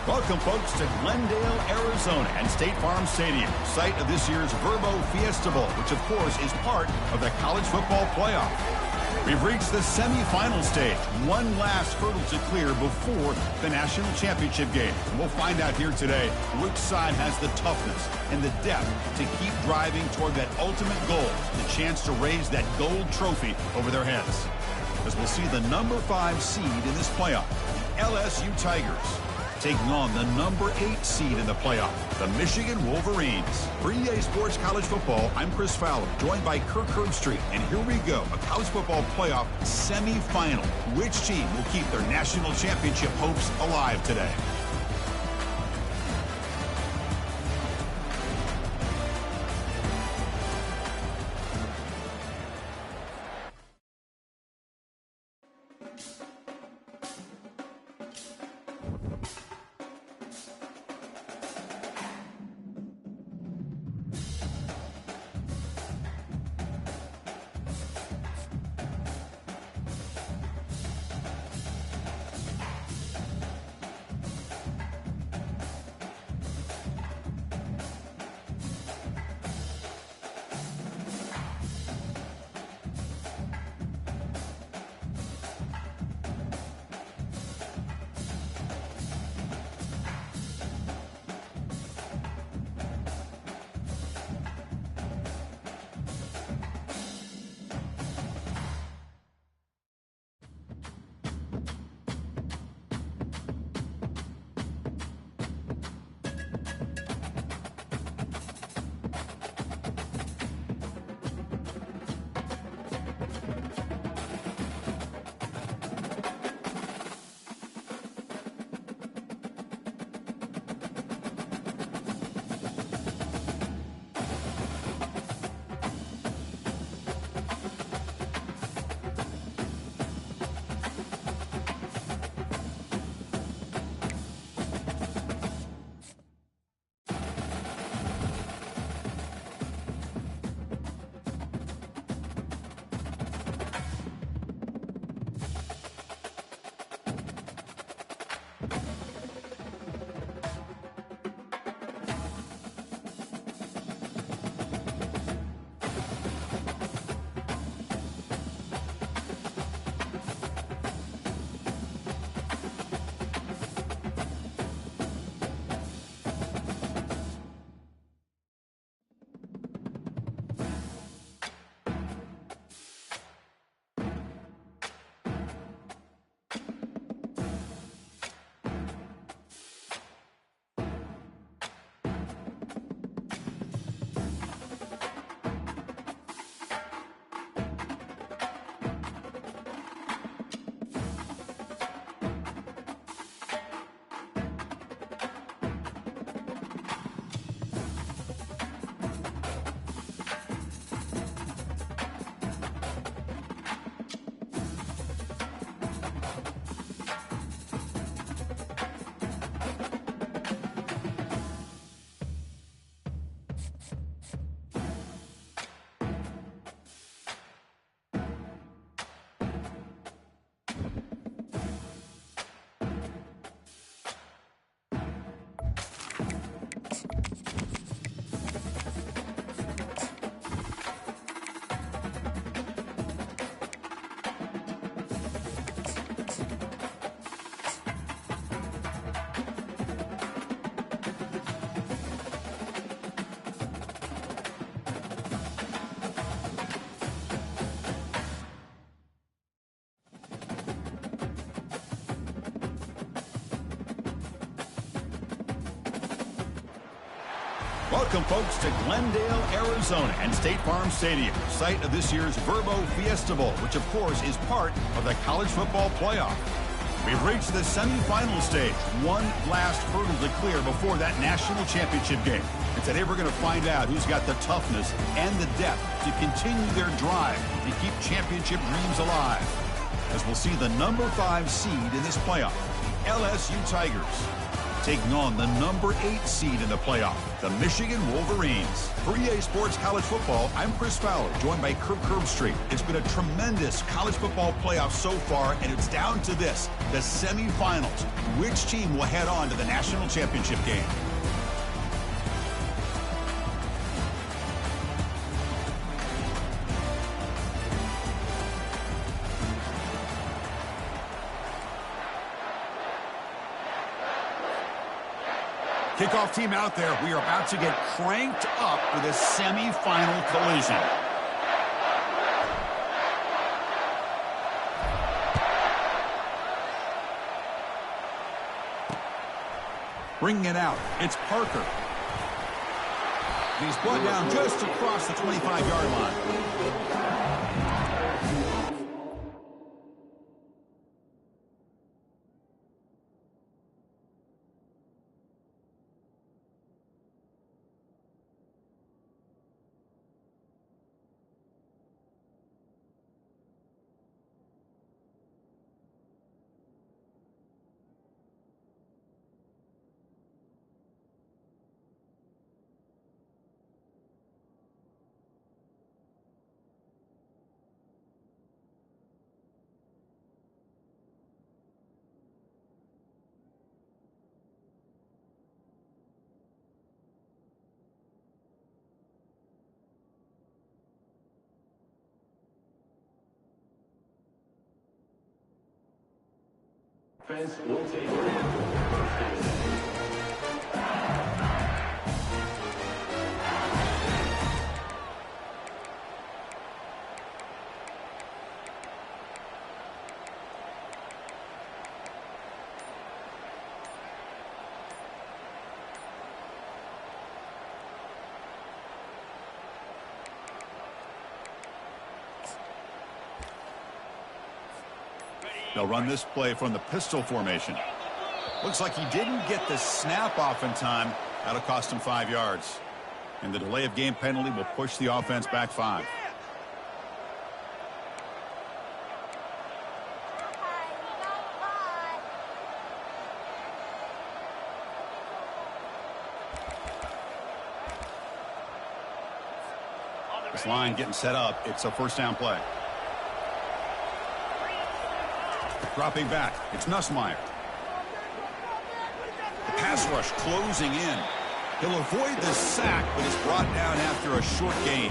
Welcome, folks, to Glendale, Arizona and State Farm Stadium, site of this year's Verbo Fiesta Bowl, which, of course, is part of the college football playoff. We've reached the semifinal stage, one last hurdle to clear before the national championship game. And we'll find out here today which side has the toughness and the depth to keep driving toward that ultimate goal, the chance to raise that gold trophy over their heads. As we'll see the number 5 seed in this playoff, the LSU Tigers, taking on the number 8 seed in the playoff, the Michigan Wolverines. For EA Sports College Football, I'm Chris Fowler, joined by Kirk Herbstreit. And here we go, a college football playoff semifinal. Which team will keep their national championship hopes alive today? Welcome, folks, to Glendale, Arizona and State Farm Stadium, site of this year's Verbo Fiesta Bowl, which, of course, is part of the college football playoff. We've reached the semifinal stage, one last hurdle to clear before that national championship game. And today we're going to find out who's got the toughness and the depth to continue their drive and keep championship dreams alive. As we'll see the number 5 seed in this playoff, the LSU Tigers, taking on the number 8 seed in the playoff, the Michigan Wolverines. For EA Sports College Football, I'm Chris Fowler, joined by Kirk Herbstreit. It's been a tremendous college football playoff so far, and it's down to this, the semifinals. Which team will head on to the national championship game? Kickoff team out there. We are about to get cranked up for this semifinal collision. Bringing it out. It's Parker. He's brought down just across the 25-yard line. Defense will take it. They'll run this play from the pistol formation. Looks like he didn't get the snap off in time. That'll cost him 5 yards. And the delay of game penalty will push the offense back 5. This line getting set up. It's a first down play. Dropping back, it's Nussmeier. The pass rush closing in. He'll avoid the sack, but is brought down after a short gain.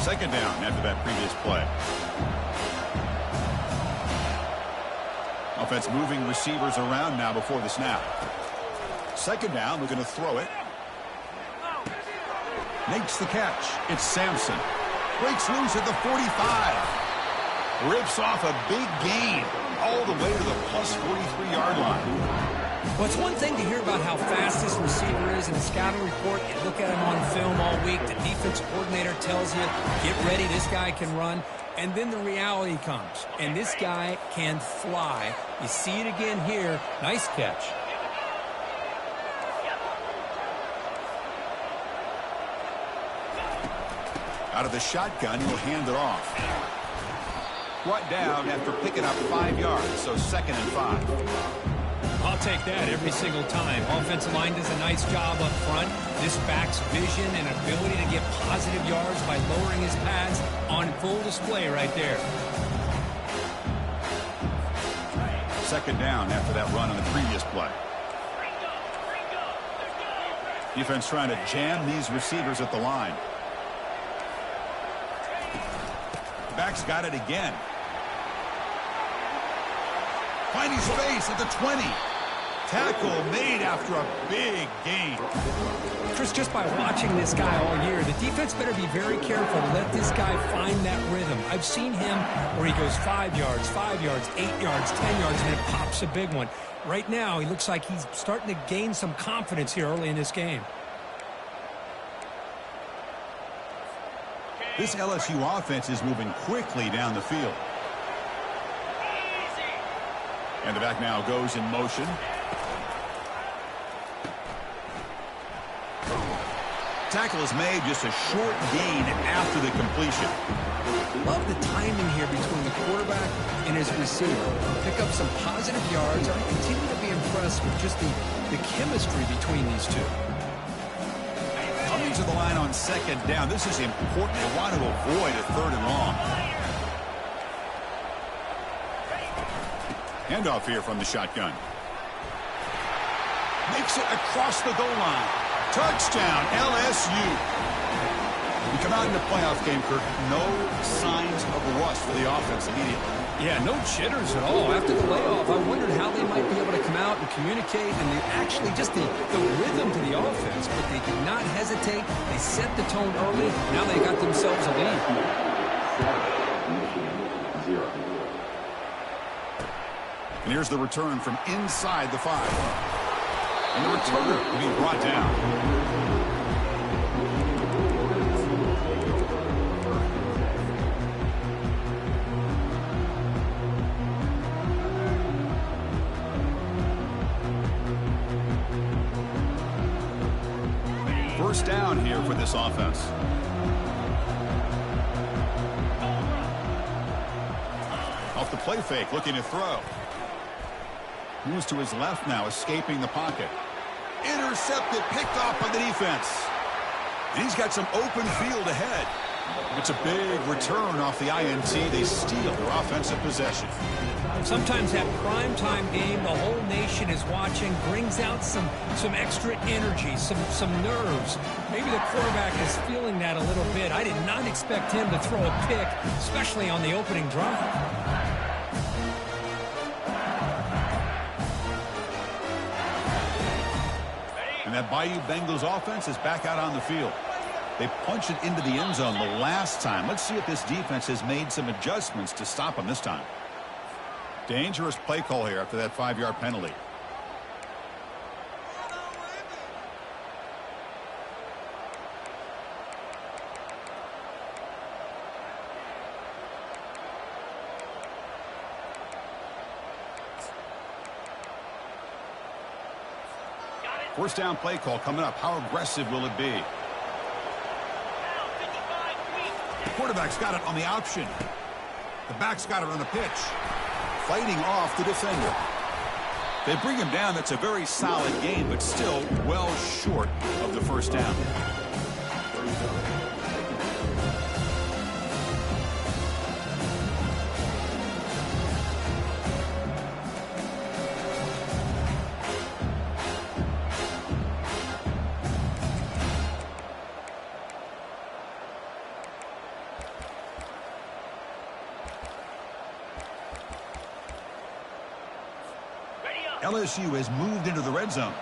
Second down after that previous play. Offense moving receivers around now before the snap. Second down, we're going to throw it. Makes the catch. It's Sampson. Breaks loose at the 45. Rips off a big gain all the way to the plus 43-yard line. Well, it's one thing to hear about how fast this receiver is in a scouting report. You look at him on film all week. The defense coordinator tells you, get ready, this guy can run. And then the reality comes. And this guy can fly. You see it again here. Nice catch. Out of the shotgun, he'll hand it off. Brought down after picking up 5 yards, so 2nd and 5. I'll take that every single time. Offensive line does a nice job up front. This back's vision and ability to get positive yards by lowering his pads on full display right there. Second down after that run on the previous play. Defense trying to jam these receivers at the line. Back's got it again. Finding space at the 20. Tackle made after a big gain. Chris, just by watching this guy all year, the defense better be very careful to let this guy find that rhythm. I've seen him where he goes 5 yards, 8 yards, 10 yards, and then pops a big one. Right now, he looks like he's starting to gain some confidence here early in this game. This LSU offense is moving quickly down the field. And the back now goes in motion. tackle is made, just a short gain after the completion. Love the timing here between the quarterback and his receiver. Pick up some positive yards. I continue to be impressed with just the chemistry between these two. Coming to the line on second down. This is important. They want to avoid a third and long. Handoff here from the shotgun. Makes it across the goal line. Touchdown, LSU. We come out in the playoff game, Kirk. No signs of rust for the offense immediately. Yeah, no jitters at all. After the layoff, I wondered how they might be able to come out and communicate, and actually just the rhythm to the offense. But they did not hesitate. They set the tone early. Now they got themselves a lead. And here's the return from inside the 5. And the returner will be brought down. First down here for this offense. Off the play fake, looking to throw. Moves to his left now, escaping the pocket. Intercepted, picked off by the defense. And he's got some open field ahead. It's a big return off the INT. They steal their offensive possession. Sometimes that primetime game, the whole nation is watching, brings out some extra energy, some nerves. Maybe the quarterback is feeling that a little bit. I did not expect him to throw a pick, especially on the opening drive. And that Bayou Bengals offense is back out on the field. They punched it into the end zone the last time. Let's see if this defense has made some adjustments to stop them this time. Dangerous play call here after that 5-yard penalty. First down play call coming up. How aggressive will it be? The quarterback's got it on the option. The back's got it on the pitch. Fighting off the defender. They bring him down. That's a very solid game, but still well short of the first down. LSU has moved into the red zone.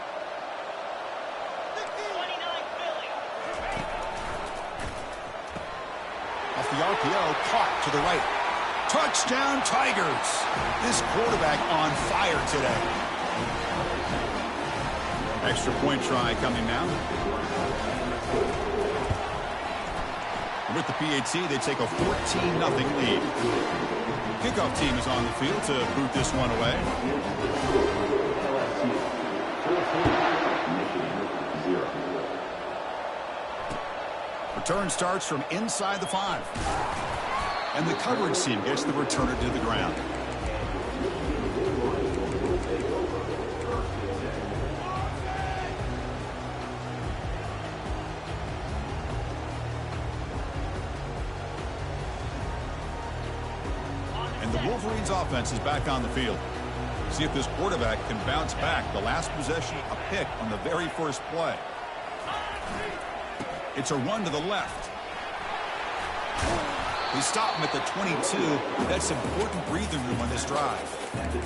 Off the RPO, caught to the right. Touchdown, Tigers. This quarterback on fire today. Extra point try coming now. With the PAT, they take a 14-0 lead. Kickoff team is on the field to boot this one away. Return starts from inside the 5. And the coverage team gets the returner to the ground. And the Wolverines offense is back on the field. See if this quarterback can bounce back. The last possession, a pick on the very first play. It's a run to the left. We stop him at the 22. That's important breathing room on this drive.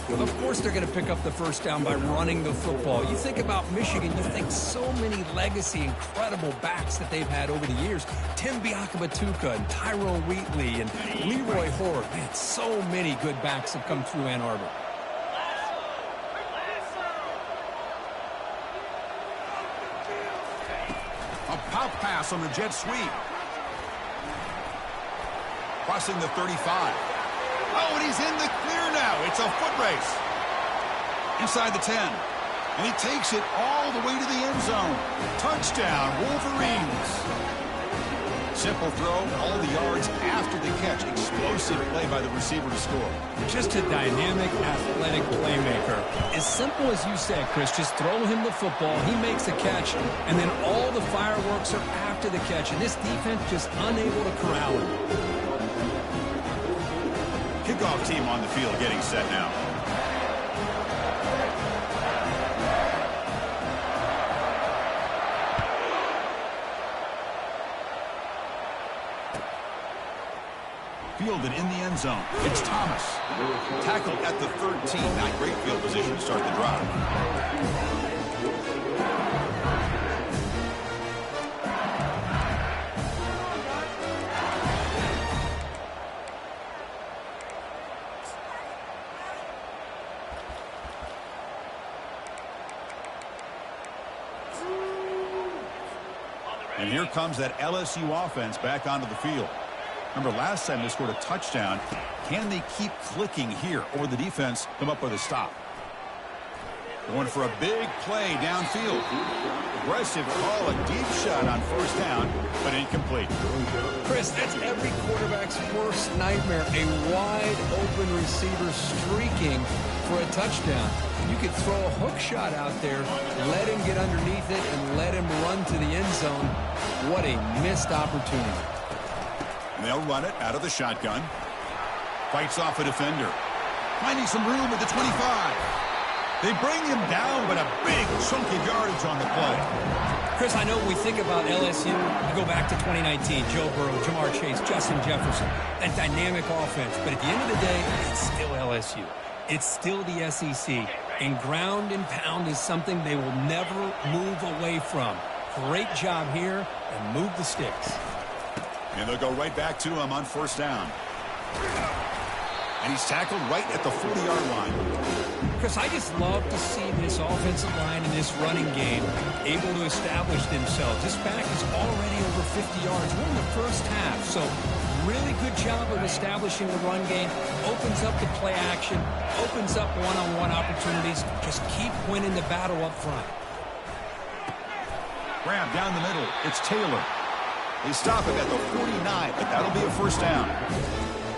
Of course they're going to pick up the first down by running the football. You think about Michigan, you think so many legacy, incredible backs that they've had over the years. Tim Biakabatuka and Tyrone Wheatley and Leroy Horde. Man, so many good backs have come through Ann Arbor. A pop pass on the jet sweep. Crossing the 35. Oh, and he's in the clear now. It's a foot race. Inside the 10. And he takes it all the way to the end zone. Touchdown, Wolverines. Simple throw, all the yards after the catch. Explosive play by the receiver to score. Just a dynamic, athletic playmaker. As simple as you said, Chris, just throw him the football, he makes the catch, and then all the fireworks are after the catch. And this defense just unable to corral him. Kickoff team on the field getting set now. Fielded in the end zone. It's Thomas. Tackled at the 13. Not great field position to start the drive. And here comes that LSU offense back onto the field. Remember, last time they scored a touchdown. Can they keep clicking here, or the defense come up with a stop? Going for a big play downfield. Aggressive call, a deep shot on first down, but incomplete. Chris, that's every quarterback's worst nightmare. A wide-open receiver streaking for a touchdown. You could throw a hook shot out there, let him get underneath it, and let him run to the end zone. What a missed opportunity. And they'll run it out of the shotgun. Fights off a defender. Finding some room at the 25. They bring him down, but a big chunk of yardage on the play. Chris, I know when we think about LSU, we go back to 2019, Joe Burrow, Jamar Chase, Justin Jefferson, that dynamic offense. But at the end of the day, it's still LSU. It's still the SEC. And ground and pound is something they will never move away from. Great job here, and move the sticks. And they'll go right back to him on first down. And he's tackled right at the 40-yard line. Chris, I just love to see this offensive line and this running game able to establish themselves. This back is already over 50 yards. We're in the first half, so really good job of establishing the run game. Opens up the play action, opens up one-on-one opportunities. Just keep winning the battle up front. Grab down the middle. It's Taylor. They stop it at the 49, but that'll be a first down.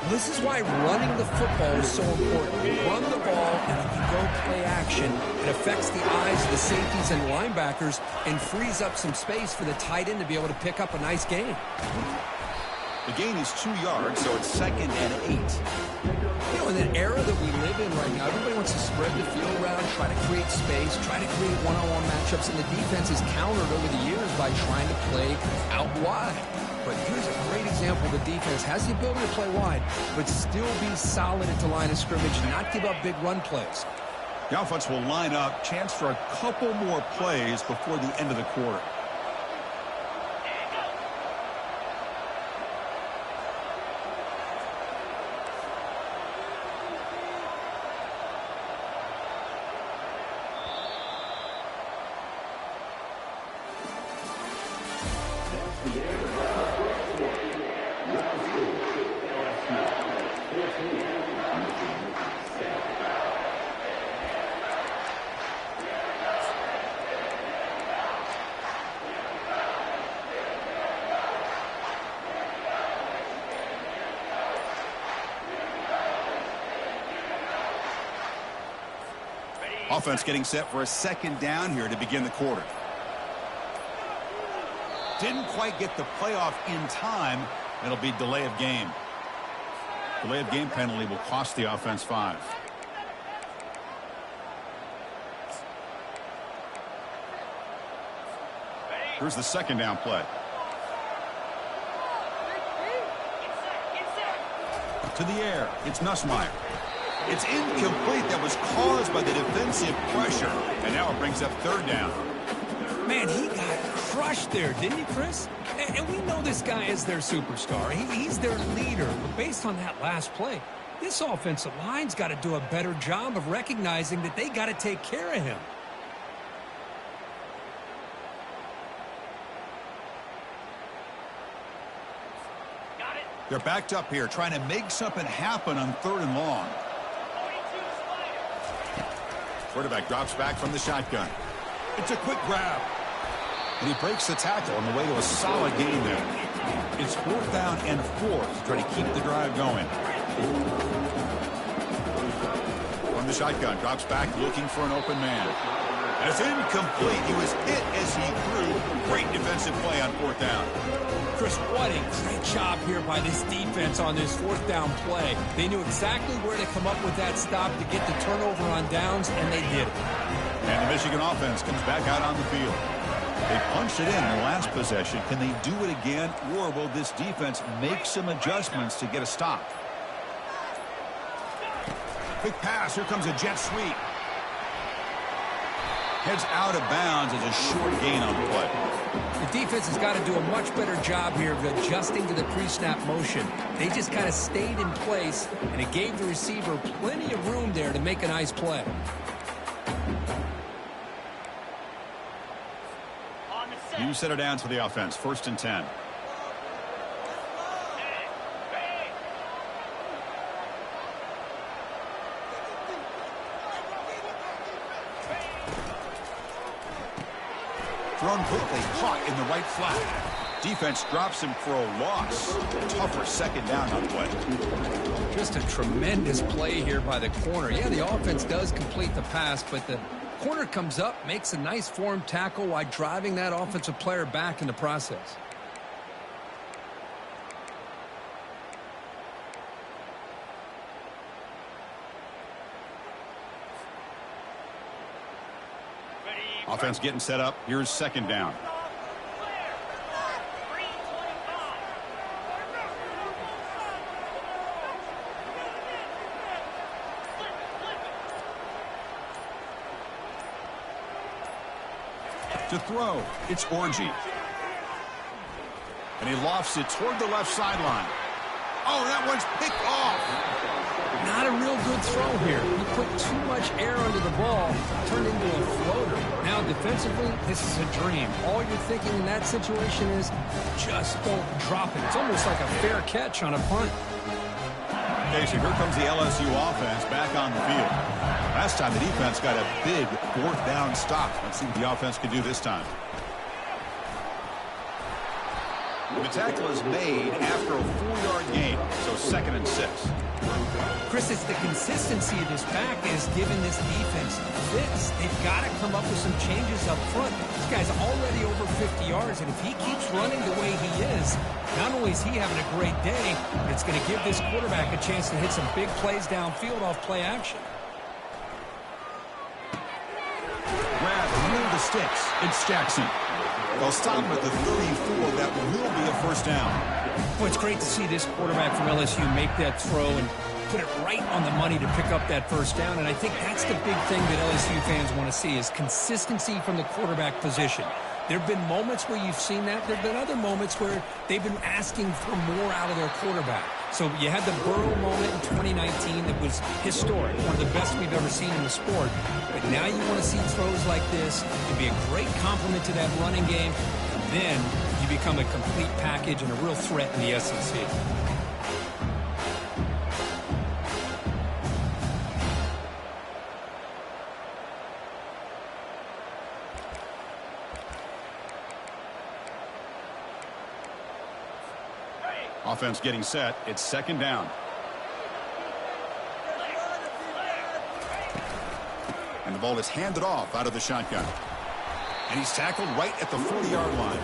This is why running the football is so important. You run the ball, and if you go play action, it affects the eyes of the safeties and linebackers and frees up some space for the tight end to be able to pick up a nice gain. The gain is 2 yards, so it's 2nd and 8. You know, in an era that we live in right now, everybody wants to spread the field around, try to create space, try to create one-on-one matchups, and the defense is countered over the years by trying to play out wide. But here's a great example. The defense has the ability to play wide, but still be solid at the line of scrimmage and not give up big run plays. The offense will line up. Chance for a couple more plays before the end of the quarter. Offense getting set for a second down here to begin the quarter. Didn't quite get the playoff in time. It'll be delay of game. Delay of game penalty will cost the offense 5. Here's the second down play. To the air. It's Nussmeier. It's incomplete. That was caused by the defensive pressure. And now it brings up third down. Man, he got crushed there, didn't he, Chris? And we know this guy is their superstar. He's their leader. But based on that last play, this offensive line's got to do a better job of recognizing that they got to take care of him. They're backed up here, trying to make something happen on 3rd and long. Quarterback drops back from the shotgun. It's a quick grab. And he breaks the tackle on the way to a solid gain there. It's 4th down and 4 to try to keep the drive going. From the shotgun, drops back looking for an open man. And it's incomplete. He was hit as he threw. Great defensive play on 4th down. Chris, what a great job here by this defense on this 4th down play. They knew exactly where to come up with that stop to get the turnover on downs, and they did it. And the Michigan offense comes back out on the field. They punched it in the last possession. Can they do it again, or will this defense make some adjustments to get a stop? Quick pass. Here comes a jet sweep. Heads out of bounds as a short gain on the play. The defense has got to do a much better job here of adjusting to the pre-snap motion. They just kind of stayed in place, and it gave the receiver plenty of room there to make a nice play. You set it down to the offense. 1st and 10. Thrown quickly, caught in the right flat. Defense drops him for a loss. Tougher 2nd down on the way. Just a tremendous play here by the corner. Yeah, the offense does complete the pass, but the corner comes up, makes a nice form tackle while driving that offensive player back in the process. Offense getting set up. Here's 2nd down. To throw, it's Orgy. And he lofts it toward the left sideline. Oh, that one's picked off. Not a real good throw here. He put too much air under the ball, turned into a floater. Now, defensively, this is a dream. All you're thinking in that situation is just don't drop it. It's almost like a fair catch on a punt. Okay, so here comes the LSU offense back on the field. Last time the defense got a big 4th down stop. Let's see what the offense can do this time. The tackle is made after a 4-yard gain, so 2nd and 6. Chris, it's the consistency of this back that has given this defense fits. They've got to come up with some changes up front. This guy's already over 50 yards, and if he keeps running the way he is, not only is he having a great day, but it's going to give this quarterback a chance to hit some big plays downfield off play action. Grab near the sticks. It's Jackson. They'll stop him at the 34. That will be a 1st down. Well, it's great to see this quarterback from LSU make that throw and put it right on the money to pick up that 1st down. And I think that's the big thing that LSU fans want to see is consistency from the quarterback position. There have been moments where you've seen that. There have been other moments where they've been asking for more out of their quarterback. So you had the Burrow moment in 2019 that was historic, one of the best we've ever seen in the sport. But now you want to see throws like this. It'd be a great compliment to that running game. And then you become a complete package and a real threat in the SEC. Offense getting set. It's 2nd down. And the ball is handed off out of the shotgun. And he's tackled right at the 40-yard line.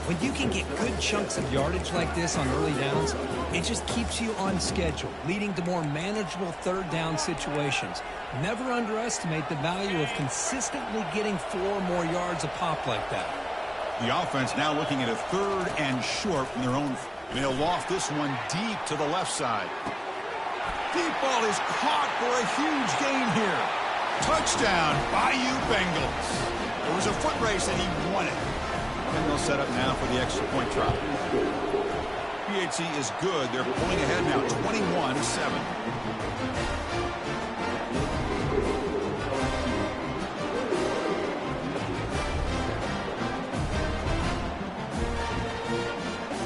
When you can get good chunks of yardage like this on early downs, it just keeps you on schedule, leading to more manageable 3rd down situations. Never underestimate the value of consistently getting 4 more yards a pop like that. The offense now looking at a 3rd and short from their own. And they'll loft this one deep to the left side. Deep ball is caught for a huge gain here. Touchdown, Bayou Bengals. It was a foot race and he won it. And they'll set up now for the extra point try. PHC is good. They're pulling ahead now, 21-7.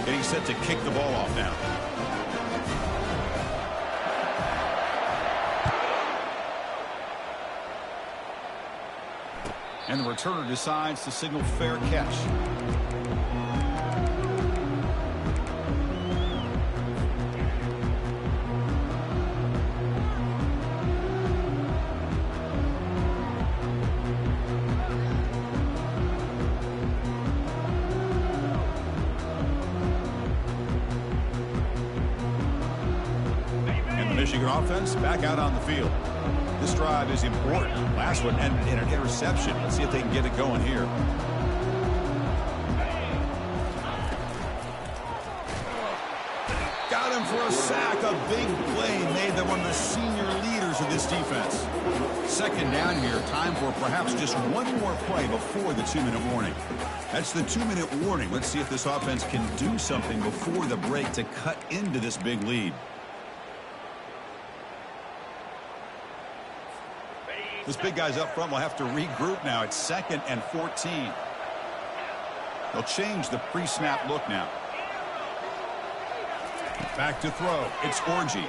Getting set to kick the ball off now. And the returner decides to signal fair catch. Michigan offense back out on the field. This drive is important. Last one ended in an interception. Let's see if they can get it going here. Got him for a sack. A big play made them one of the senior leaders of this defense. Second down here. Time for perhaps just one more play before the 2-minute warning. That's the 2-minute warning. Let's see if this offense can do something before the break to cut into this big lead. This big guy's up front will have to regroup now. It's 2nd and 14. They'll change the pre-snap look now. Back to throw. It's Orji.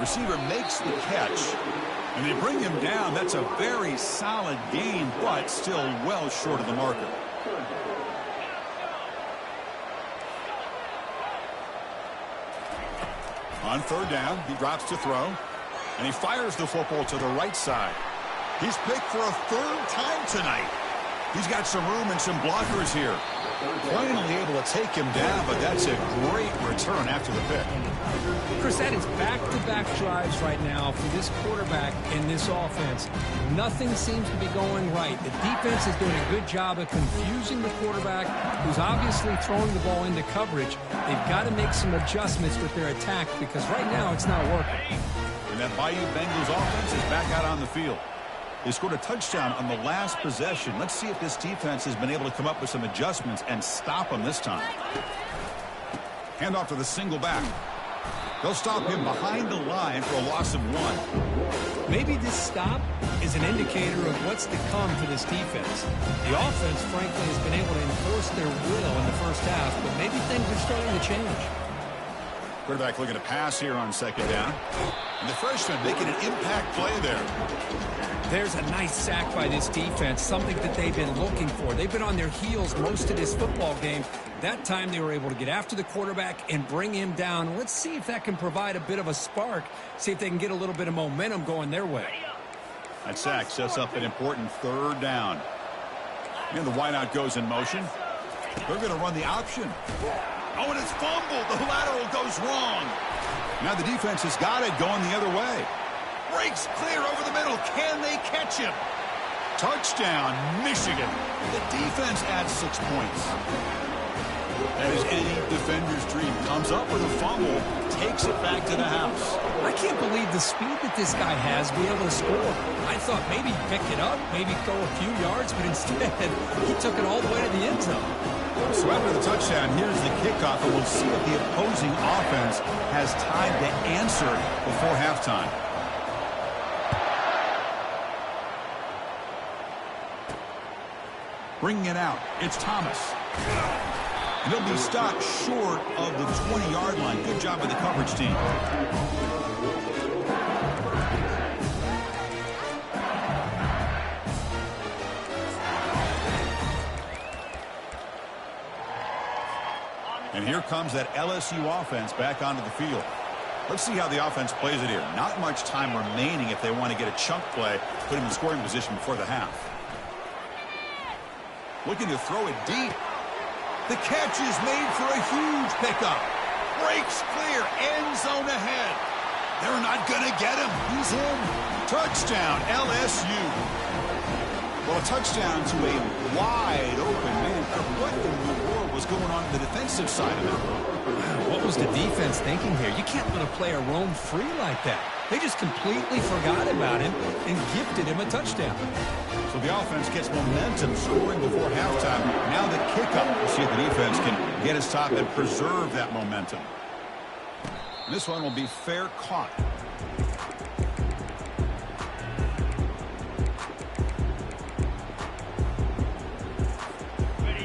Receiver makes the catch. And they bring him down. That's a very solid gain, but still well short of the marker. On 3rd down, he drops to throw. And he fires the football to the right side. He's picked for a 3rd time tonight. He's got some room and some blockers here. Finally able to take him down, but that's a great return after the pick. Chris, that is back-to-back drives right now for this quarterback and this offense. Nothing seems to be going right. The defense is doing a good job of confusing the quarterback, who's obviously throwing the ball into coverage. They've got to make some adjustments with their attack because right now it's not working. And that Bayou Bengals offense is back out on the field. They scored a touchdown on the last possession. Let's see if this defense has been able to come up with some adjustments and stop them this time. Hand off to the single back. They'll stop him behind the line for a loss of 1. Maybe this stop is an indicator of what's to come for this defense. The offense, frankly, has been able to enforce their will in the first half, but maybe things are starting to change. Quarterback looking to pass here on 2nd down. And the freshman making an impact play there. There's a nice sack by this defense, something that they've been looking for. They've been on their heels most of this football game. That time they were able to get after the quarterback and bring him down. Let's see if that can provide a bit of a spark, see if they can get a little bit of momentum going their way. That sack sets up an important 3rd down. And the wideout goes in motion. They're going to run the option. Oh, and it's fumbled. The lateral goes wrong. Now the defense has got it going the other way. Breaks clear over the middle. Can they catch him? Touchdown, Michigan. The defense adds 6 points. That is any defender's dream. Comes up with a fumble, takes it back to the house. I can't believe the speed that this guy has to be able to score. I thought maybe pick it up, maybe throw a few yards, but instead he took it all the way to the end zone. So after the touchdown, here's the kickoff, and we'll see if the opposing offense has time to answer before halftime. Bringing it out, it's Thomas. And he'll be stopped short of the 20-yard line. Good job by the coverage team. And here comes that LSU offense back onto the field. Let's see how the offense plays it here. Not much time remaining if they want to get a chunk play, put him in scoring position before the half. Looking to throw it deep. The catch is made for a huge pickup. Breaks clear, end zone ahead. They're not going to get him. He's in. Touchdown, LSU. Well, a touchdown to a wide open man. What in the world was going on the defensive side of it? What was the defense thinking here? You can't let a player roam free like that. They just completely forgot about him and gifted him a touchdown. So the offense gets momentum, scoring before halftime. Now the kickoff. We'll see if the defense can get his top and preserve that momentum. And this one will be fair caught.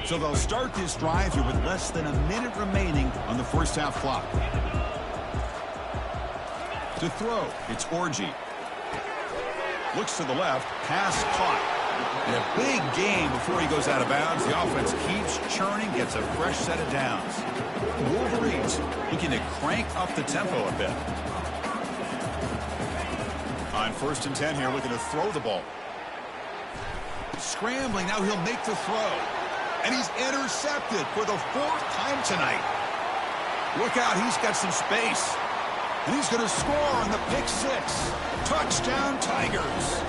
So they'll start this drive here with less than a minute remaining on the first half clock. To throw, it's Orji. Looks to the left. Pass caught. And a big gain before he goes out of bounds. The offense keeps churning, gets a fresh set of downs. Wolverines looking to crank up the tempo a bit. On 1st and 10 here, looking to throw the ball. Scrambling, now he'll make the throw. And he's intercepted for the 4th time tonight. Look out, he's got some space. And he's going to score on the pick 6. Touchdown, Tigers.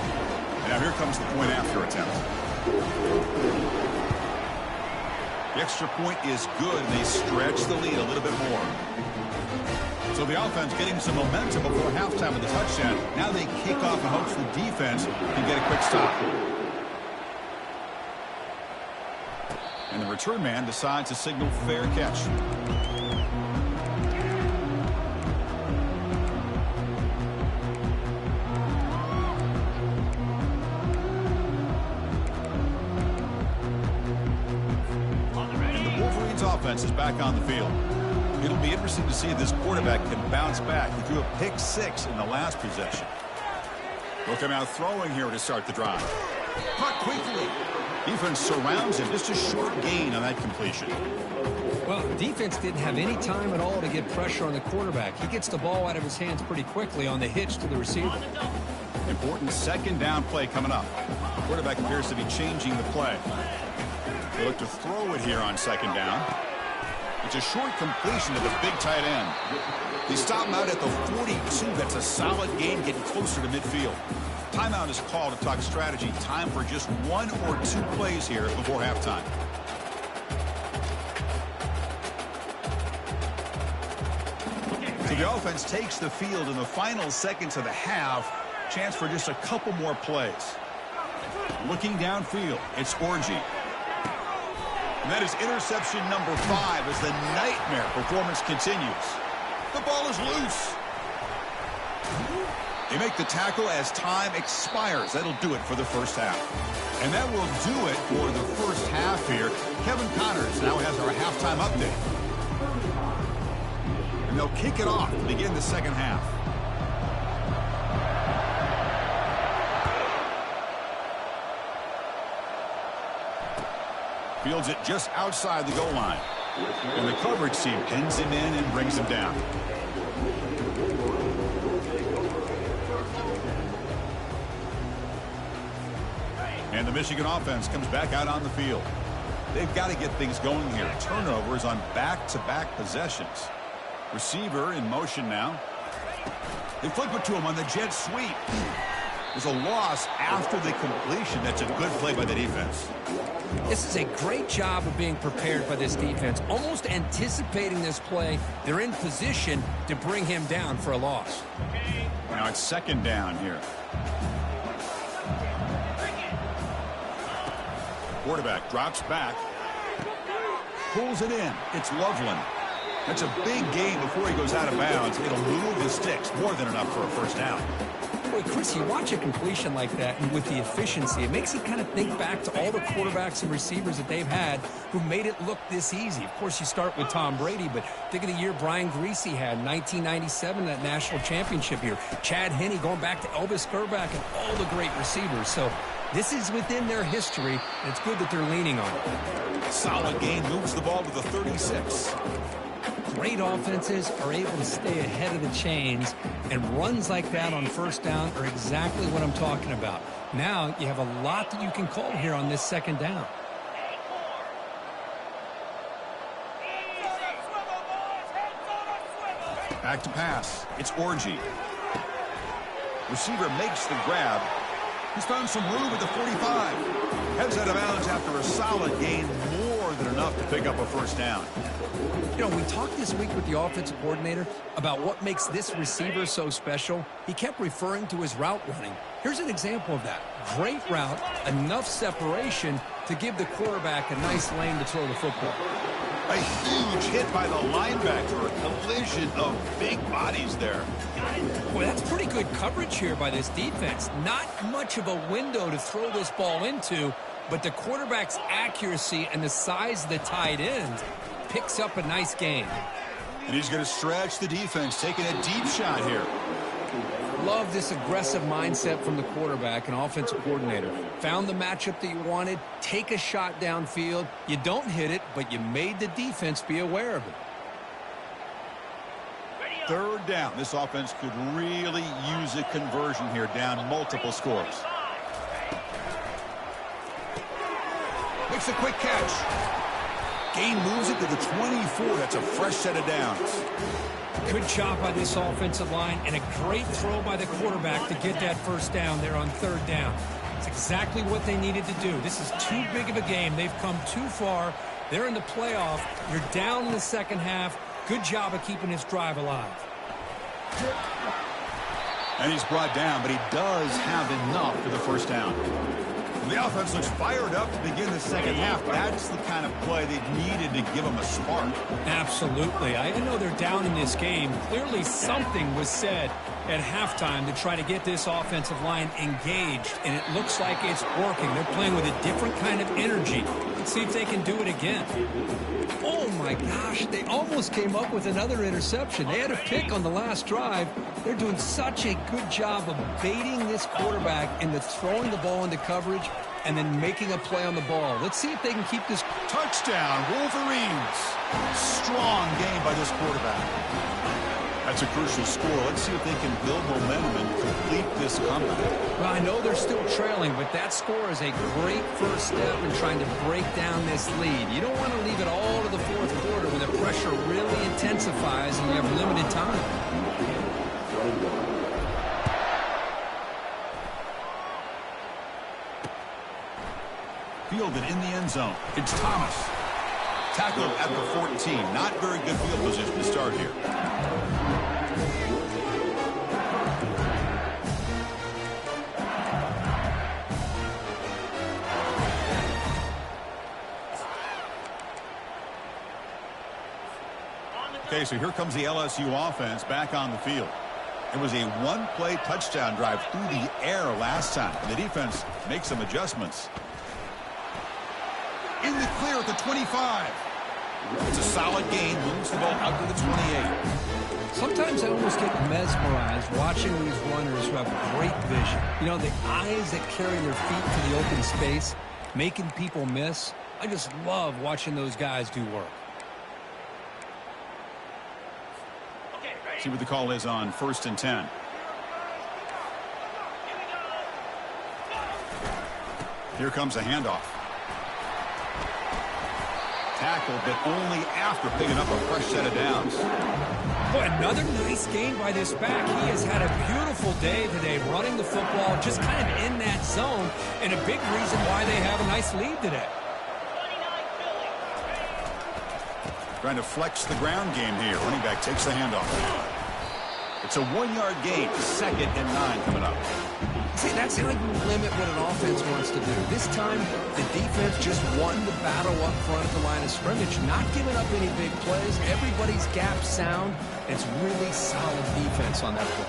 And now here comes the point after attempt. The extra point is good, and they stretch the lead a little bit more. So the offense getting some momentum before halftime with the touchdown. Now they kick off in hopes the defense can get a quick stop. And the return man decides to signal fair catch. And the Wolverines offense is back on the field. It'll be interesting to see if this quarterback can bounce back. He threw a pick 6 in the last possession. Look him out throwing here to start the drive. Caught quickly. Defense surrounds him. Just a short gain on that completion. Well, defense didn't have any time at all to get pressure on the quarterback. He gets the ball out of his hands pretty quickly on the hitch to the receiver. Important 2nd down play coming up. Quarterback appears to be changing the play. They look to throw it here on 2nd down. It's a short completion to the big tight end. They stop him out at the 42. That's a solid gain, getting closer to midfield. Timeout is called to talk strategy. Time for just 1 or 2 plays here before halftime. So the offense takes the field in the final seconds of the half. Chance for just a couple more plays. Looking downfield, it's Orgy. And that is interception number 5 as the nightmare performance continues. The ball is loose. They make the tackle as time expires. That'll do it for the first half. And that will do it for the first half here. Kevin Connors now has our halftime update. And they'll kick it off to begin the second half. Fields it just outside the goal line. And the coverage team pins him in and brings him down. And the Michigan offense comes back out on the field. They've got to get things going here. Turnovers on back-to-back possessions. Receiver in motion now. They flip it to him on the jet sweep. There's a loss after the completion. That's a good play by the defense. This is a great job of being prepared by this defense. Almost anticipating this play. They're in position to bring him down for a loss. Now it's 2nd down here. Quarterback drops back. Pulls it in. It's Loveland. That's a big gain before he goes out of bounds. It'll move the sticks. More than enough for a first down. Boy, Chris, you watch a completion like that, and with the efficiency, it makes you kind of think back to all the quarterbacks and receivers that they've had who made it look this easy. Of course, you start with Tom Brady, but think of the year Brian Griese had, 1997, that national championship year. Chad Henne, going back to Elvis Grbac, and all the great receivers. So this is within their history, and it's good that they're leaning on it. Solid gain, moves the ball to the 36. Great offenses are able to stay ahead of the chains, and runs like that on 1st down are exactly what I'm talking about. Now you have a lot that you can call here on this 2nd down. Back to pass. It's Orgy. Receiver makes the grab. He's found some room at the 45. Heads out of bounds after a solid gain, more than enough to pick up a first down. You know, we talked this week with the offensive coordinator about what makes this receiver so special. He kept referring to his route running. Here's an example of that. Great route, enough separation to give the quarterback a nice lane to throw the football. A huge hit by the linebacker, a collision of big bodies there. Boy, that's pretty good coverage here by this defense. Not much of a window to throw this ball into, but the quarterback's accuracy and the size of the tight end picks up a nice gain. And he's going to stretch the defense, taking a deep shot here. Love this aggressive mindset from the quarterback and offensive coordinator. Found the matchup that you wanted, take a shot downfield. You don't hit it, but you made the defense be aware of it. Third down. This offense could really use a conversion here, down multiple scores. Makes a quick catch. Gain moves it to the 24. That's a fresh set of downs. Good job by this offensive line and a great throw by the quarterback to get that first down there on third down. It's exactly what they needed to do. This is too big of a game. They've come too far. They're in the playoff. You're down in the second half. Good job of keeping this drive alive. And he's brought down, but he does have enough for the first down. The offense looks fired up to begin the second half. That's the kind of play they've needed to give them a spark. Absolutely. I know they're down in this game. Clearly something was said at halftime to try to get this offensive line engaged, and it looks like it's working. They're playing with a different kind of energy. Let's see if they can do it again. Oh, my gosh. They almost came up with another interception. They had a pick on the last drive. They're doing such a good job of baiting this quarterback into throwing the ball into coverage and then making a play on the ball. Let's see if they can keep this. Touchdown, Wolverines. Strong game by this quarterback. That's a crucial score. Let's see if they can build momentum and complete this comeback. Well, I know they're still trailing, but that score is a great first step in trying to break down this lead. You don't want to leave it all to the fourth quarter when the pressure really intensifies and you have limited time. Fielded in the end zone. It's Thomas. Tackled at the 14. Not very good field position to start here. Okay, so here comes the LSU offense back on the field. It was a one-play touchdown drive through the air last time. The defense makes some adjustments. In the clear at the 25. It's a solid gain. Moves the ball out to the 28. Sometimes I almost get mesmerized watching these runners who have great vision. You know, the eyes that carry their feet to the open space, making people miss. I just love watching those guys do work. See what the call is on 1st and 10. Here comes a handoff. Tackled, but only after picking up a fresh set of downs. Boy, another nice game by this back. He has had a beautiful day today running the football, just kind of in that zone, and a big reason why they have a nice lead today. Trying to flex the ground game here. Running back takes the handoff. It's a 1-yard gain. 2nd and 9 coming up. See, that's how you limit what an offense wants to do. This time, the defense just won the battle up front at the line of scrimmage, not giving up any big plays. Everybody's gap sound. It's really solid defense on that play.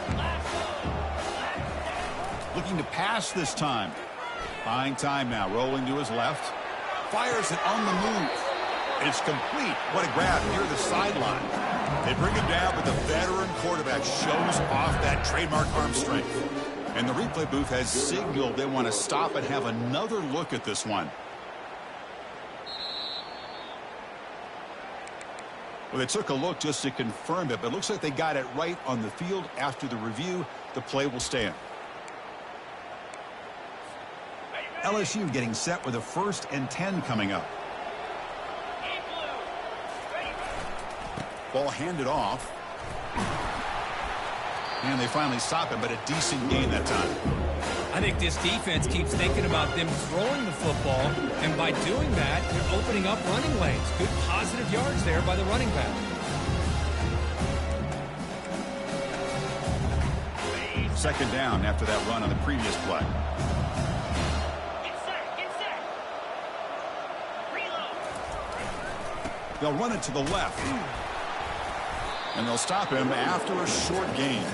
Looking to pass this time. Buying time now. Rolling to his left. Fires it on the move. It's complete. What a grab near the sideline. They bring him down, but the veteran quarterback shows off that trademark arm strength. And the replay booth has signaled they want to stop and have another look at this one. Well, they took a look just to confirm it, but it looks like they got it right on the field. After the review, the play will stand. LSU getting set with a 1st and 10 coming up. Ball handed off. And they finally stop him, but a decent gain that time. I think this defense keeps thinking about them throwing the football, and by doing that, they're opening up running lanes. Good positive yards there by the running back. Second down after that run on the previous play. They'll run it to the left. And they'll stop him after a short gain.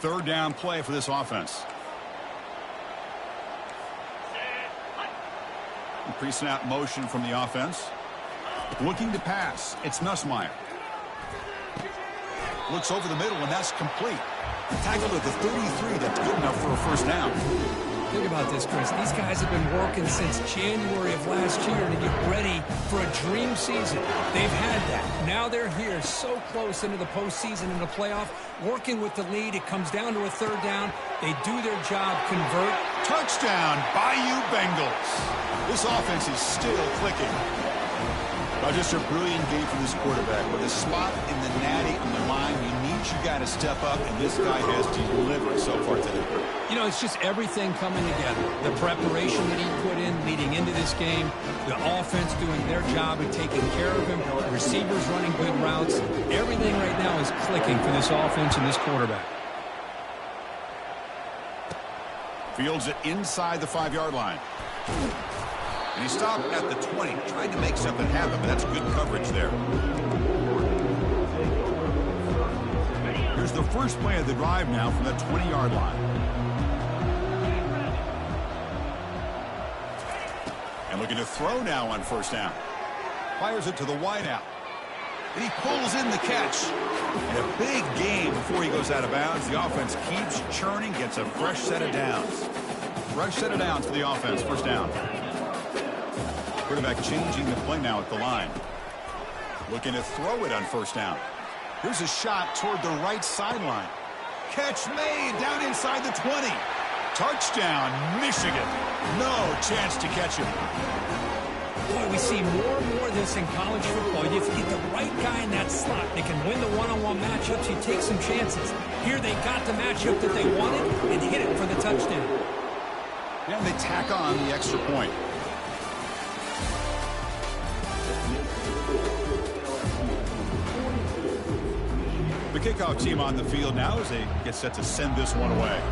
Third down play for this offense. Pre-snap motion from the offense. Looking to pass. It's Nussmeier. Looks over the middle, and that's complete. Tackled at the 33. That's good enough for a first down. Think about this, Chris. These guys have been working since January of last year to get ready for a dream season. They've had that. Now they're here so close into the postseason and the playoff, working with the lead. It comes down to a third down. They do their job, convert. Touchdown, Bayou Bengals. This offense is still clicking. Just a brilliant game from this quarterback. With a spot in the natty on the line, you need your guy to step up, and this guy has delivered so far today. You know, it's just everything coming together. The preparation that he put in leading into this game, the offense doing their job and taking care of him, receivers running good routes. Everything right now is clicking for this offense and this quarterback. Fields it inside the 5-yard line. And he stopped at the 20, trying to make something happen, but that's good coverage there. Here's the first play of the drive now from the 20-yard line. And looking to throw now on first down. Fires it to the wideout. And he pulls in the catch. And a big game before he goes out of bounds. The offense keeps churning, gets a fresh set of downs. Fresh set of downs for the offense, first down. Quarterback changing the play now at the line. Looking to throw it on first down. Here's a shot toward the right sideline. Catch made down inside the 20. Touchdown, Michigan. No chance to catch him. Boy, we see more and more of this in college football. If you get the right guy in that slot, they can win the one-on-one matchups. You take some chances. Here they got the matchup that they wanted and hit it for the touchdown. And they tack on the extra point. The kickoff team on the field now as they get set to send this one away.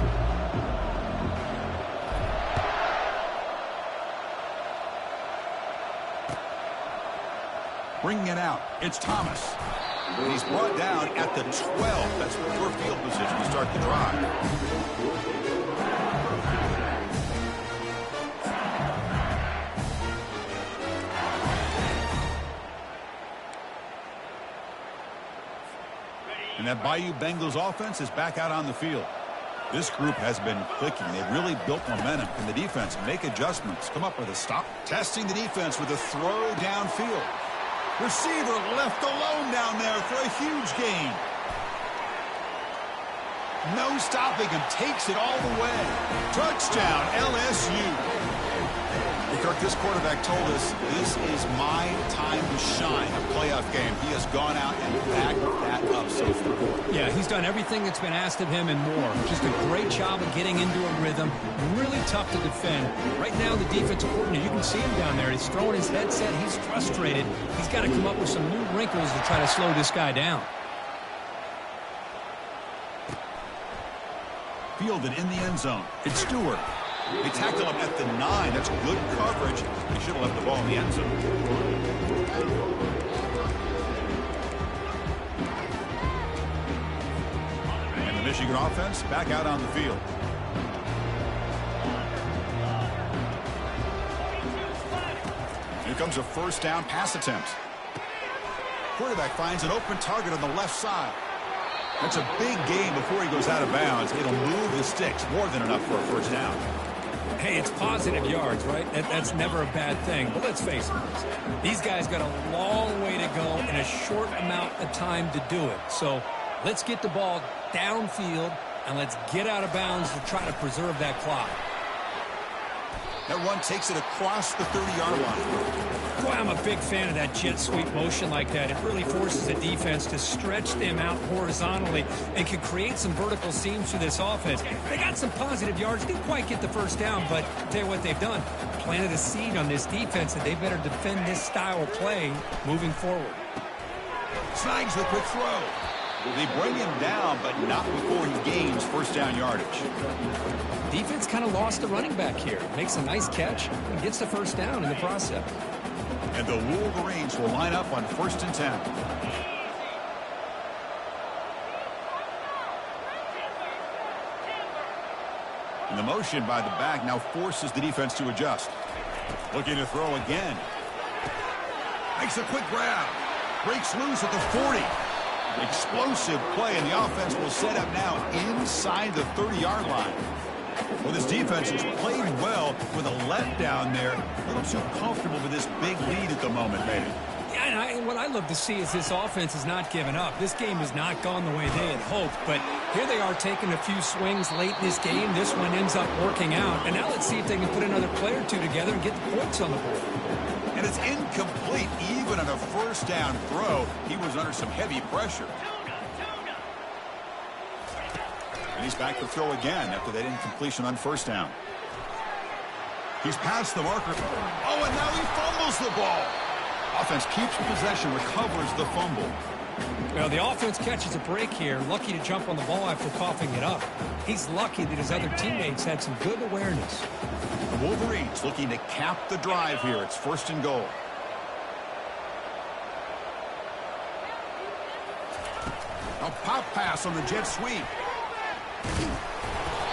Bringing it out, it's Thomas. And he's brought down at the 12. That's poor field position to start the drive. And that Bayou Bengals offense is back out on the field. This group has been clicking. They've really built momentum. Can the defense make adjustments? Come up with a stop. Testing the defense with a throw downfield. Receiver left alone down there for a huge gain. No stopping him. Takes it all the way. Touchdown, LSU. Kirk, this quarterback told us this is my time to shine, a playoff game. He has gone out and backed that up so far. Yeah, he's done everything that's been asked of him and more. Just a great job of getting into a rhythm. Really tough to defend. Right now, the defensive coordinator, you can see him down there. He's throwing his headset. He's frustrated. He's got to come up with some new wrinkles to try to slow this guy down. Fielded in the end zone. It's Stewart. They tackle him at the 9. That's good coverage. They should have left the ball in the end zone. And the Michigan offense back out on the field. Here comes a first down pass attempt. Quarterback finds an open target on the left side. That's a big gain before he goes out of bounds. It'll move the sticks more than enough for a first down. Hey, it's positive yards, right? That's never a bad thing. But let's face it, these guys got a long way to go in a short amount of time to do it. So let's get the ball downfield, and let's get out of bounds to try to preserve that clock. That run takes it across the 30-yard line. Boy, I'm a big fan of that jet sweep motion like that. It really forces the defense to stretch them out horizontally and can create some vertical seams for this offense. They got some positive yards. Didn't quite get the first down, but I'll tell you what they've done. Planted a seed on this defense that they better defend this style of play moving forward. Snags the quick throw. They bring him down, but not before he gains first down yardage. Defense kind of lost the running back here. Makes a nice catch and gets the first down in the process. And the Wolverines will line up on 1st and 10. And the motion by the back now forces the defense to adjust. Looking to throw again. Makes a quick grab. Breaks loose at the 40. Explosive play, and the offense will set up now inside the 30-yard line. Well, this defense has played well with a letdown there. A little too comfortable with this big lead at the moment, maybe. Yeah, and what I'd love to see is this offense has not given up. This game has not gone the way they had hoped, but here they are taking a few swings late in this game. This one ends up working out, and now let's see if they can put another play or two together and get the points on the board. And it's incomplete. Even on a first down throw, he was under some heavy pressure. And he's back to throw again after that incompletion on first down. He's past the marker. Oh, and now he fumbles the ball. Offense keeps possession, recovers the fumble. Well, the offense catches a break here. Lucky to jump on the ball after coughing it up. He's lucky that his other teammates had some good awareness. The Wolverines looking to cap the drive here. It's 1st and goal. A pop pass on the jet sweep.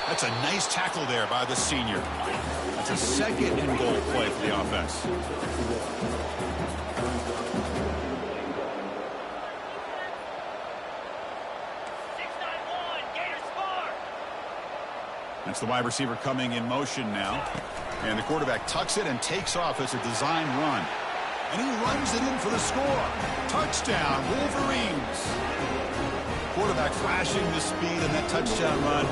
That's a nice tackle there by the senior. That's a 2nd and goal play for the offense. That's the wide receiver coming in motion now. And the quarterback tucks it and takes off as a design run. And he runs it in for the score. Touchdown, Wolverines. Quarterback flashing the speed in that touchdown run.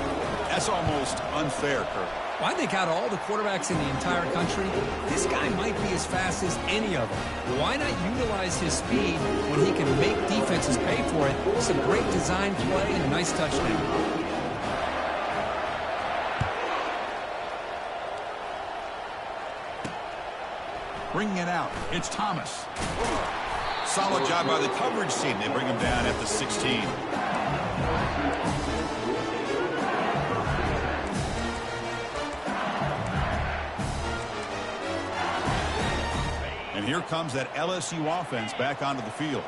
That's almost unfair, Kirk. Well, I think out of all the quarterbacks in the entire country, this guy might be as fast as any of them. Why not utilize his speed when he can make defenses pay for it? It's a great design play and a nice touchdown. Bringing it out, it's Thomas. Solid job by the coverage team. They bring him down at the 16. And here comes that LSU offense back onto the field.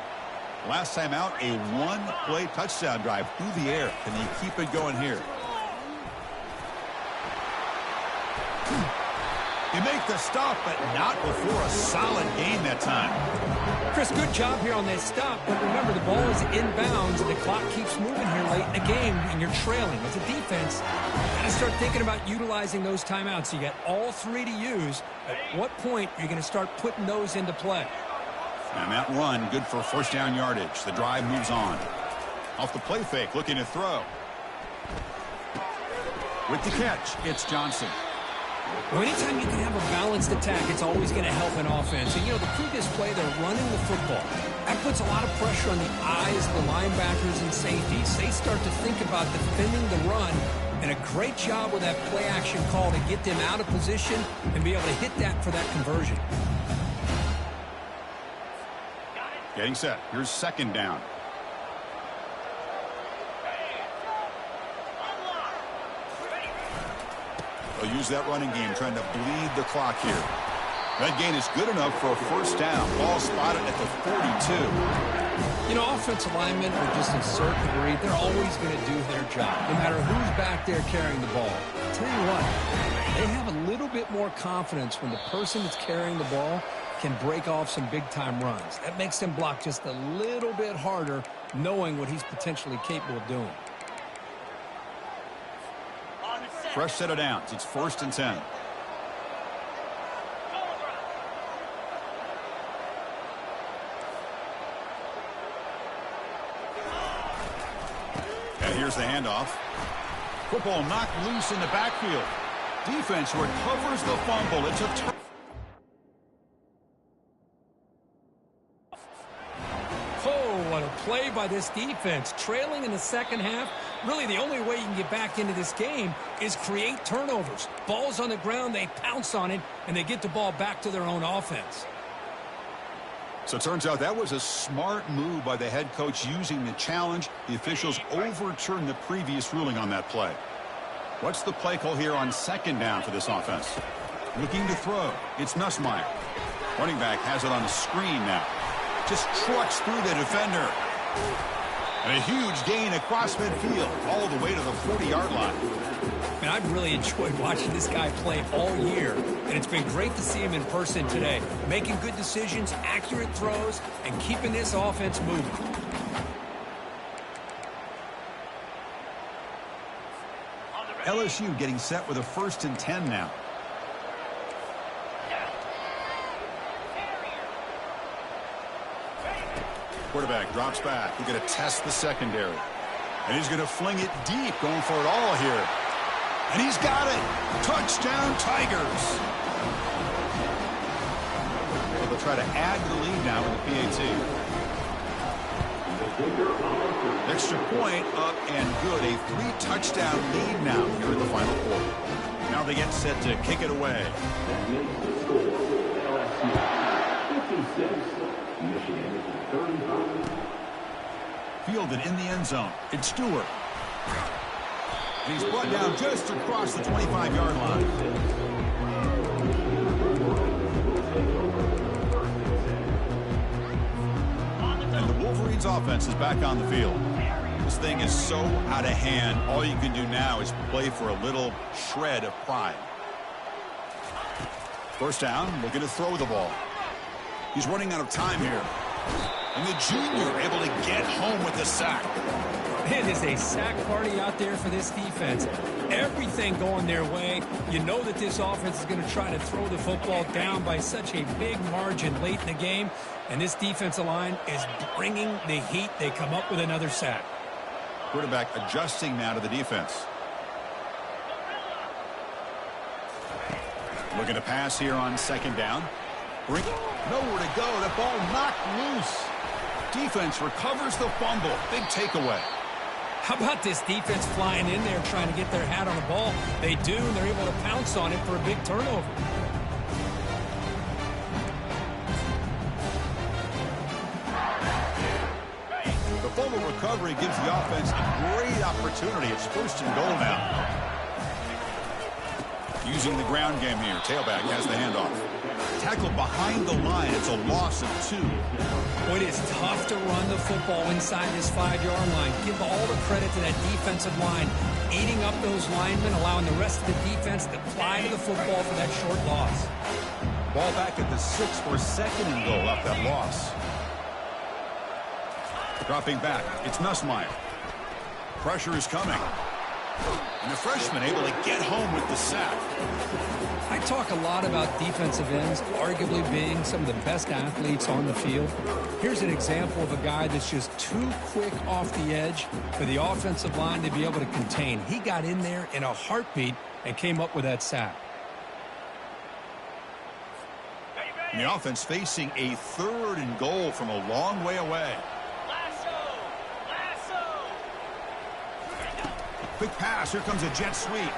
Last time out, a one-play touchdown drive through the air. Can he keep it going here? You make the stop, but not before a solid gain that time. Chris, good job here on that stop, but remember the ball is inbounds and the clock keeps moving here late in the game and you're trailing. As a defense, you got to start thinking about utilizing those timeouts. You got all 3 to use. At what point are you going to start putting those into play? And that run, good for 1st down yardage. The drive moves on. Off the play fake, looking to throw. With the catch, it's Johnson. Well, anytime you can have a balanced attack, it's always going to help an offense. And, you know, the previous play, they're running the football. That puts a lot of pressure on the eyes of the linebackers and safeties. They start to think about defending the run, and a great job with that play-action call to get them out of position and be able to hit that for that conversion. Getting set. Here's 2nd down. They'll use that running game, trying to bleed the clock here. That gain is good enough for a 1st down. Ball spotted at the 42. You know, offensive linemen are just a certain breed. They're always going to do their job, no matter who's back there carrying the ball. I'll tell you what, they have a little bit more confidence when the person that's carrying the ball can break off some big-time runs. That makes them block just a little bit harder, knowing what he's potentially capable of doing. Fresh set of downs. It's 1st and 10. And here's the handoff. Football knocked loose in the backfield. Defense recovers the fumble. It's a turn. Oh, what a play by this defense. Trailing in the 2nd half. Really, the only way you can get back into this game is create turnovers. Ball's on the ground, they pounce on it, and they get the ball back to their own offense. So it turns out that was a smart move by the head coach using the challenge. The officials overturned the previous ruling on that play. What's the play call here on 2nd down for this offense? Looking to throw. It's Nussmeier. Running back has it on the screen now. Just trucks through the defender. And a huge gain across midfield, all the way to the 40-yard line. And I've really enjoyed watching this guy play all year, and it's been great to see him in person today, making good decisions, accurate throws, and keeping this offense moving. LSU getting set with a 1st and 10 now. Quarterback drops back. He's going to test the secondary. And he's going to fling it deep, going for it all here. And he's got it. Touchdown, Tigers. Well, they'll try to add to the lead now with the PAT. Extra point up and good. A 3-touchdown lead now here in the final quarter. Now they get set to kick it away. Fielded in the end zone. It's Stewart. And he's brought down just across the 25-yard line. And the Wolverines offense is back on the field. This thing is so out of hand. All you can do now is play for a little shred of pride. First down, looking to throw the ball. He's running out of time here. And the junior able to get home with the sack. It is a sack party out there for this defense. Everything going their way. You know that this offense is going to try to throw the football down by such a big margin late in the game. And this defensive line is bringing the heat. They come up with another sack. Quarterback adjusting now to the defense. Looking to pass here on 2nd down. Nowhere to go. The ball knocked loose. Defense recovers the fumble. Big takeaway. How about this defense flying in there trying to get their hat on the ball? They do, and they're able to pounce on it for a big turnover. The fumble recovery gives the offense a great opportunity. It's 1st and goal now. Using the ground game here. Tailback has the handoff. Tackled behind the line. It's a loss of 2. Boy, it is tough to run the football inside this 5-yard line. Give all the credit to that defensive line. Eating up those linemen, allowing the rest of the defense to fly to the football for that short loss. Ball back at the 6 for 2nd and goal off that loss. Dropping back. It's Nussmeier. Pressure is coming. And the freshman able to get home with the sack. I talk a lot about defensive ends arguably being some of the best athletes on the field. Here's an example of a guy that's just too quick off the edge for the offensive line to be able to contain. He got in there in a heartbeat and came up with that sack. And the offense facing a 3rd and goal from a long way away. Quick pass. Here comes a jet sweep.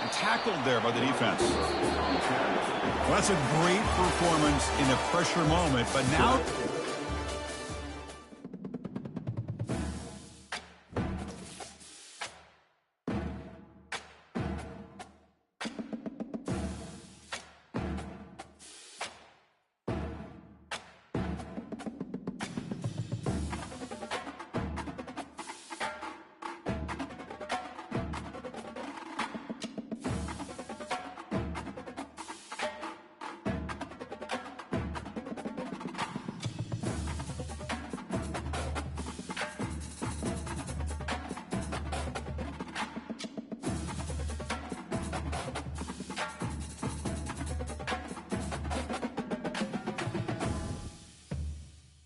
And tackled there by the defense. Well, that's a great performance in a pressure moment. But now